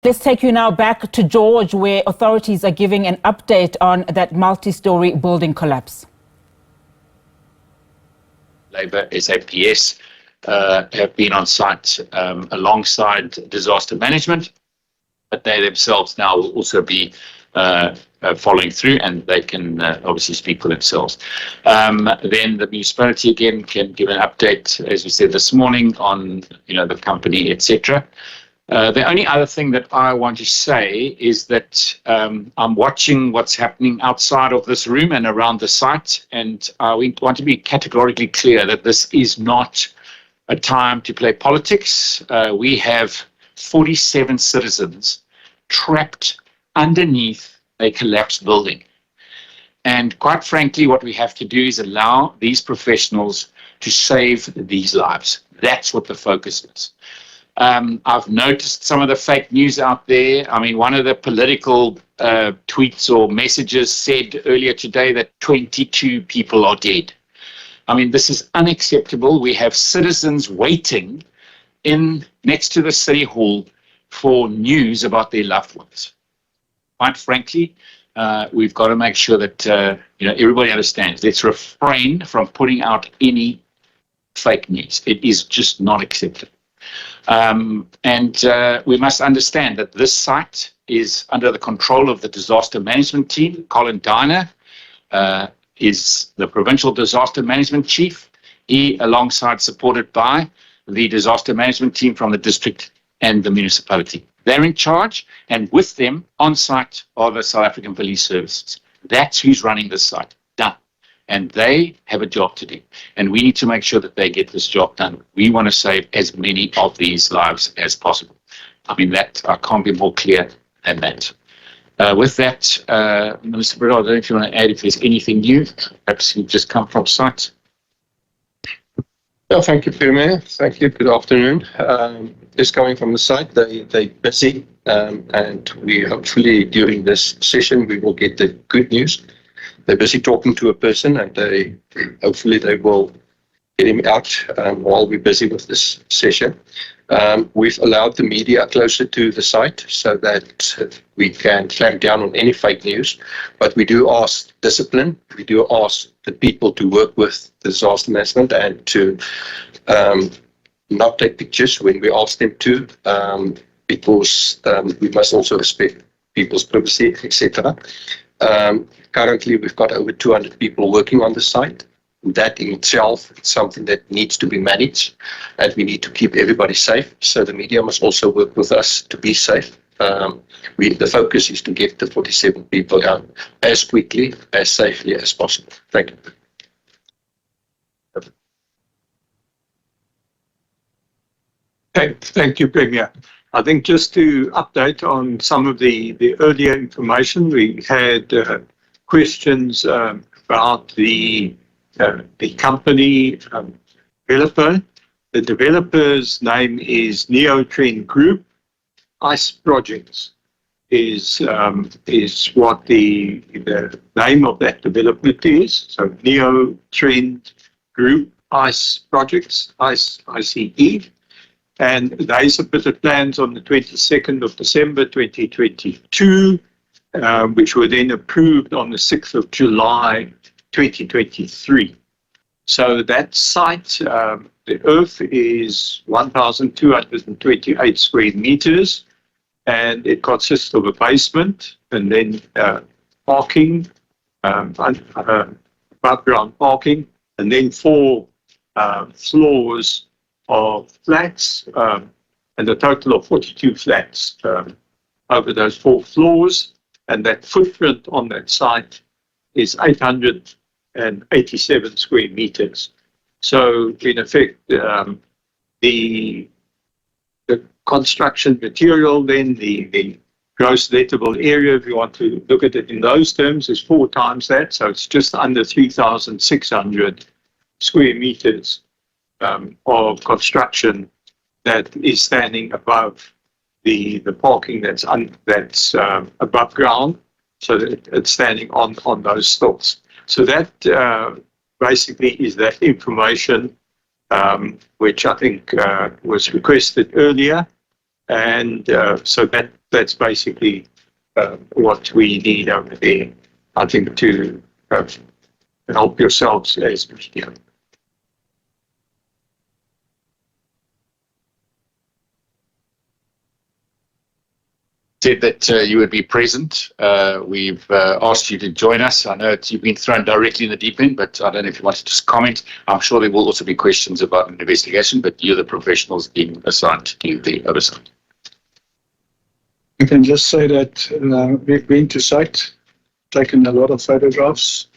Let's take you now back to George, where authorities are giving an update on that multi-story building collapse. Labour, SABC have been on site alongside disaster management, but they themselves now will also be following through, and they can obviously speak for themselves. Then the municipality again can give an update, as we said this morning, on the company, etc. The only other thing that I want to say is that I'm watching what's happening outside of this room and around the site, and we want to be categorically clear that this is not a time to play politics. We have 47 citizens trapped underneath a collapsed building. And quite frankly, what we have to do is allow these professionals to save these lives. That's what the focus is. I've noticed some of the fake news out there. I mean, one of the political tweets or messages said earlier today that 22 people are dead. I mean, this is unacceptable. We have citizens waiting next to the City Hall for news about their loved ones. Quite frankly, we've got to make sure that everybody understands. Let's refrain from putting out any fake news. It is just not acceptable. And we must understand that this site is under the control of the disaster management team. Colin Diner is the provincial disaster management chief. He, alongside, supported by the disaster management team from the district and the municipality. They're in charge, and with them on site are the South African Police Services. That's who's running this site. Done. And they have a job to do. And we need to make sure that they get this job done. We want to save as many of these lives as possible. I mean, that I can't be more clear than that. With that, Minister Britto, I don't know if you want to add if there's anything new. Perhaps you've just come from site. Well, thank you, Premier. Thank you. Good afternoon. Just coming from the site, they're busy, and we hopefully during this session we will get the good news. They're busy talking to a person, and hopefully they will get him out while we're busy with this session. We've allowed the media closer to the site so that we can clamp down on any fake news, but we do ask discipline. We do ask the people to work with disaster management and to not take pictures when we ask them to, because we must also respect people's privacy, etc. Currently, we've got over 200 people working on the site. That in itself is something that needs to be managed, and we need to keep everybody safe. So the media must also work with us to be safe. The focus is to get the 47 people down as quickly, as safely as possible. Thank you. Thank you, Premier. I think just to update on some of the earlier information, we had questions about the company developer. The developer's name is Neotrend Group. ICE Projects is what the name of that development is. So Neotrend Group, ICE Projects, ICE. And they submitted plans on the 22nd of December 2022, which were then approved on the 6th of July 2023. So that site, the earth is 1,228 square meters, and it consists of a basement and then parking, above ground parking, and then 4 floors of flats, and a total of 42 flats over those 4 floors. And that footprint on that site is 887 square meters. So in effect, the construction material, then the gross lettable area, if you want to look at it in those terms, is 4 times that. So it's just under 3,600 square meters of construction that is standing above the parking that's above ground, so that it's standing on those stilts. So that basically is that information which I think was requested earlier. And so that's basically what we need over there, I think, to help yourselves as media. Said that you would be present. We've asked you to join us. I know you've been thrown directly in the deep end, but I don't know if you want to just comment. I'm sure there will also be questions about an investigation, but you're the professionals being assigned to do the oversight. I can just say that we've been to site, taken a lot of photographs.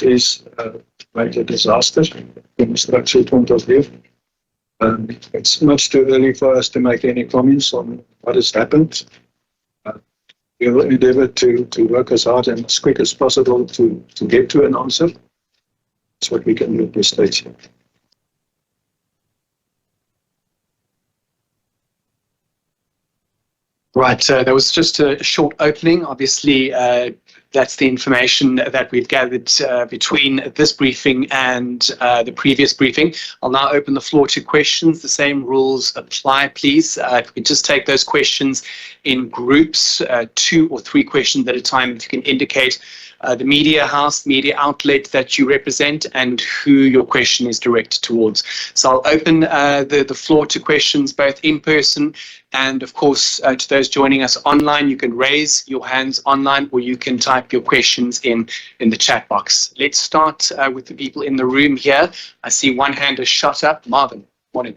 It is a major disaster from a structural point of view. It's much too early for us to make any comments on what has happened. We will endeavour to work as hard and as quick as possible to get to an answer. That's what we can do at this stage. Right, that was just a short opening. Obviously, that's the information that we've gathered between this briefing and the previous briefing. I'll now open the floor to questions. The same rules apply, please. If we could just take those questions in groups, 2 or 3 questions at a time. If you can indicate the media house, media outlet that you represent, and who your question is directed towards. So I'll open the floor to questions both in person and, of course, to those joining us online. You can raise your hands online, or you can type your questions in the chat box. Let's start with the people in the room here. I see one hand has shot up. Marvin, morning.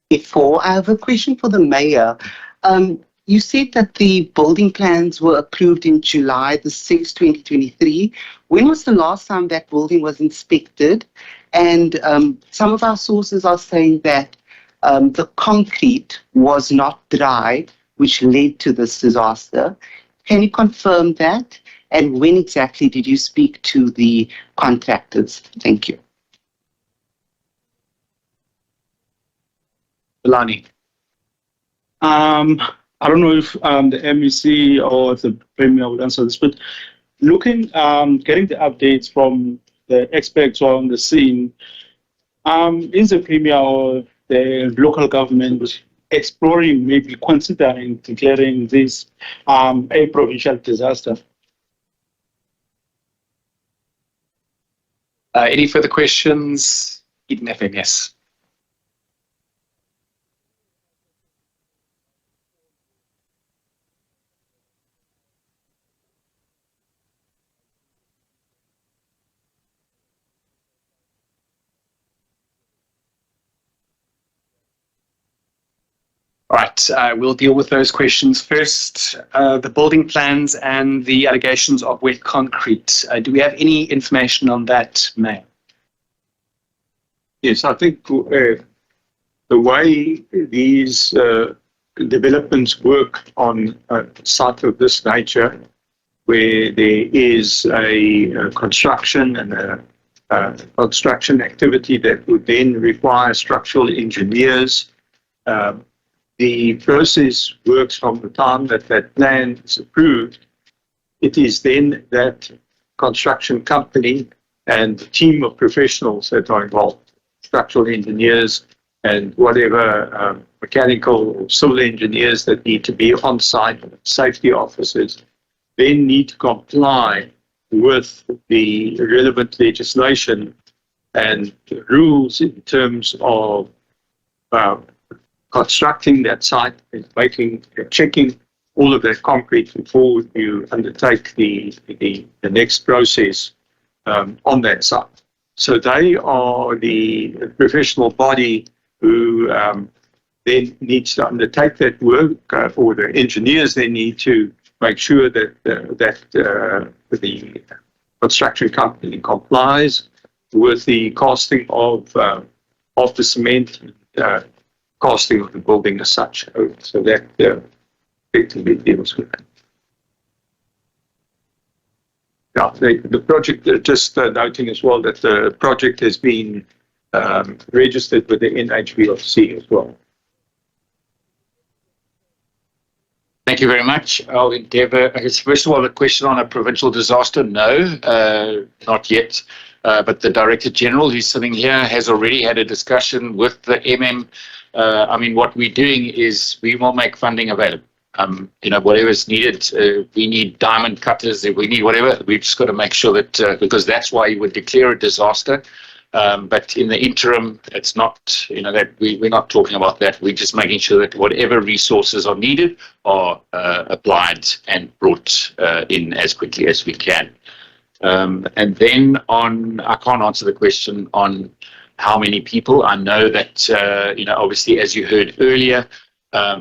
Before, I have a question for the mayor. You said that the building plans were approved in July the 6th, 2023. When was the last time that building was inspected? And some of our sources are saying that the concrete was not dry, which led to this disaster. Can you confirm that? And when exactly did you speak to the contractors? Thank you. Lani. I don't know if the MEC or the Premier will answer this, but looking, getting the updates from the experts on the scene, is the Premier or the local government exploring, maybe considering declaring this a provincial disaster? Any further questions? Eden FM, yes. All right, we'll deal with those questions first. The building plans and the allegations of wet concrete. Do we have any information on that, May? Yes, I think the way these developments work on a site of this nature, where there is a construction and a construction activity that would then require structural engineers, the process works from the time that that plan is approved. It is then that construction company and the team of professionals that are involved, structural engineers and whatever mechanical or civil engineers that need to be on site, safety officers, then need to comply with the relevant legislation and rules in terms of constructing that site and checking all of that concrete before you undertake the next process on that site. So they are the professional body who then needs to undertake that work, or the engineers then need to make sure that the construction company complies with the costing of the cement, costing of the building as such. So that effectively deals with that. Yeah, the project, just noting as well that the project has been registered with the NHBOC as well. Thank you very much. I'll endeavour. First of all, the question on a provincial disaster, no, not yet. But the Director General, who's sitting here, has already had a discussion with the I mean, what we're doing is we will make funding available. Whatever is needed, we need diamond cutters, if we need whatever, we've just got to make sure that, because that's why you would declare a disaster. But in the interim, it's not, that we're not talking about that. We're just making sure that whatever resources are needed are applied and brought in as quickly as we can. And then I can't answer the question on how many people. I know that, obviously, as you heard earlier,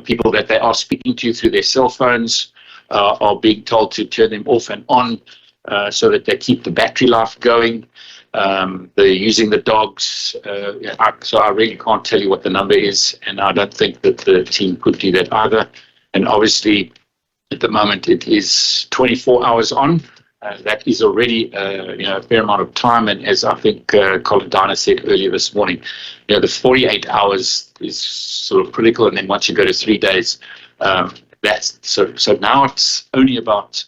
people that they are speaking to through their cell phones are being told to turn them off and on so that they keep the battery life going. They're using the dogs. So I really can't tell you what the number is, and I don't think that the team could do that either. And obviously, at the moment, it is 24 hours on. That is already a fair amount of time, and as I think Colin Diner said earlier this morning, the 48 hours is sort of critical, and then once you go to 3 days, that's so now it's only about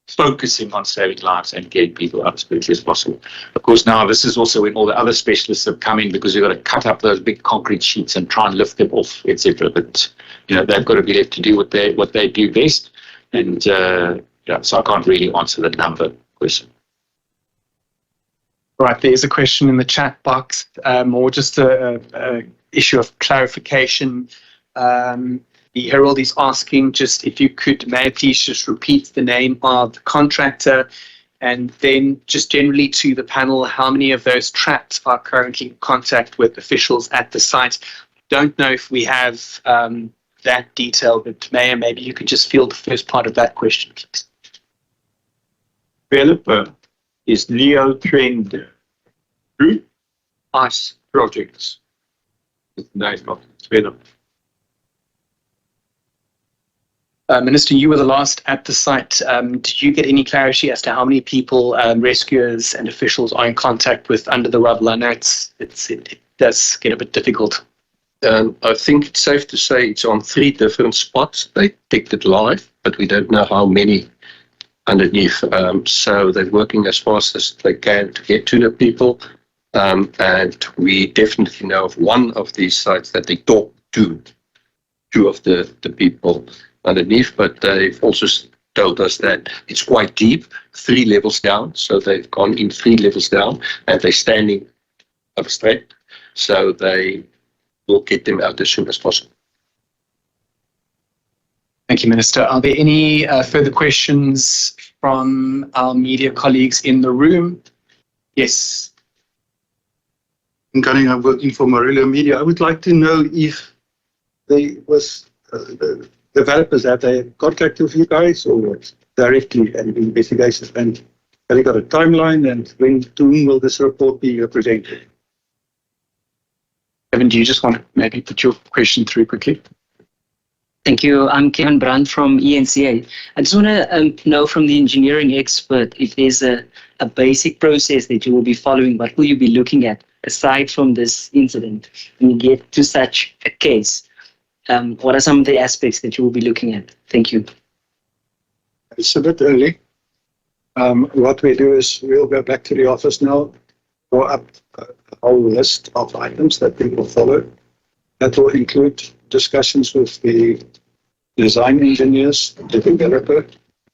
focusing on saving lives and getting people out as quickly as possible. Of course, now this is also when all the other specialists have come in, because you've got to cut up those big concrete sheets and try and lift them off, etc. But they've got to be left to do what they do best, and so I can't really answer the number question. Right, there's a question in the chat box, or just a issue of clarification. The Herald is asking just if you could, may I please just repeat the name of the contractor, and then just generally to the panel, how many of those traps are currently in contact with officials at the site? Don't know if we have that detail, but Mayor, maybe you could just field the first part of that question, please. Developer is Leo Trend Group Ice Projects. It's the name of the developer. Minister, you were the last at the site. Did you get any clarity as to how many people, rescuers and officials are in contact with under the rubble? I know it does get a bit difficult. I think it's safe to say it's on 3 different spots. They detected live, but we don't know how many underneath. So they're working as fast as they can to get to the people. And we definitely know of one of these sites that they talked to 2 of the people underneath, but they've also told us that it's quite deep, 3 levels down. So they've gone in 3 levels down, and they're standing up straight. So they will get them out as soon as possible. Thank you, Minister. Are there any further questions from our media colleagues in the room? Yes. Gunning, I'm working for Marilla Media. I would like to know if there was developers, have they contact with you guys or directly and investigations, and have they got a timeline, and when to whom will this report be presented? Kevin, do you just want to maybe put your question through quickly? Thank you. I'm Kevin Brandt from ENCA. I just want to know from the engineering expert if there's a basic process that you will be following. What will you be looking at aside from this incident when you get to such a case? What are some of the aspects that you will be looking at? Thank you. It's a bit early. What we do is we'll go back to the office now, draw up a whole list of items that we will follow. That will include discussions with the design engineers, the developer,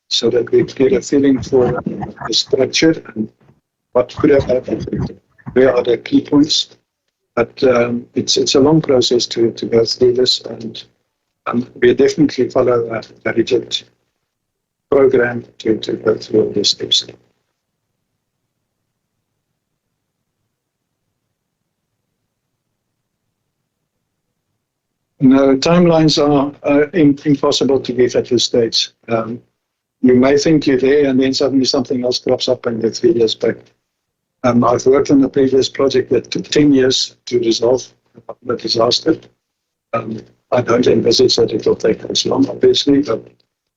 so that we get a feeling for the structure and what could have happened. Where are the key points? But it's a long process to go through this, and we definitely follow a rigid program to go through all these steps. No, timelines are impossible to give at this stage. You may think you're there, and then suddenly something else crops up and you're 3 years back. I've worked on a previous project that took 10 years to resolve the disaster. I don't envisage that it will take as long, obviously, but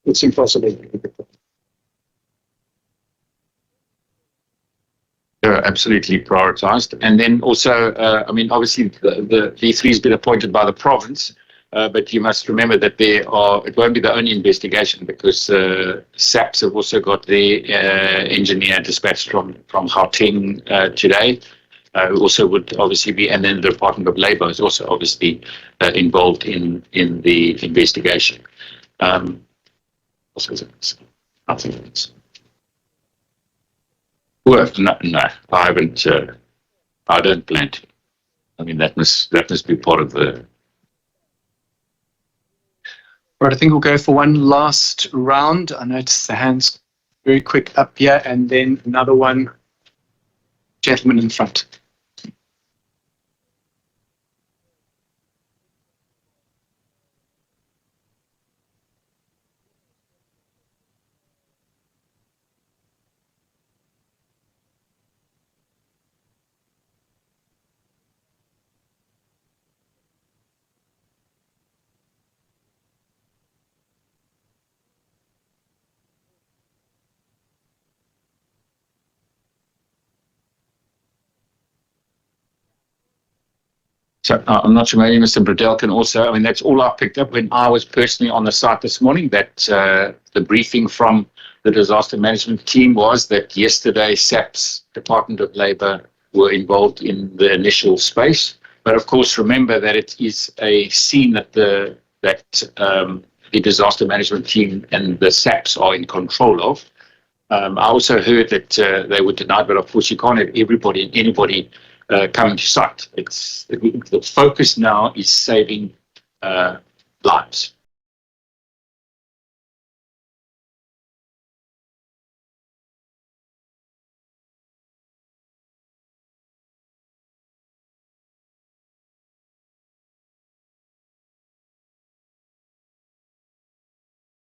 it's impossible to give it. Absolutely prioritized. And then also, I mean, obviously, the V3 has been appointed by the province, But you must remember that it won't be the only investigation, because SABC have also got their engineer dispatched from Gauteng today, who also would obviously be, and then the Department of Labour is also obviously involved in the investigation. Also, nothing else. Well, no, I haven't. I don't plan to. I mean, that must be part of the. Right, I think we'll go for one last round. I notice the hands very quick up here, and then another one. Gentleman in front. So I'm not sure, maybe Mr. Bradell can also, I mean, that's all I picked up when I was personally on the site this morning, that the briefing from the disaster management team was that yesterday SAP's Department of Labour were involved in the initial space. But of course, remember that it is a scene that the disaster management team and the SAPs are in control of. I also heard that they were denied, but of course you can't have everybody and anybody coming to site. The focus now is saving lives.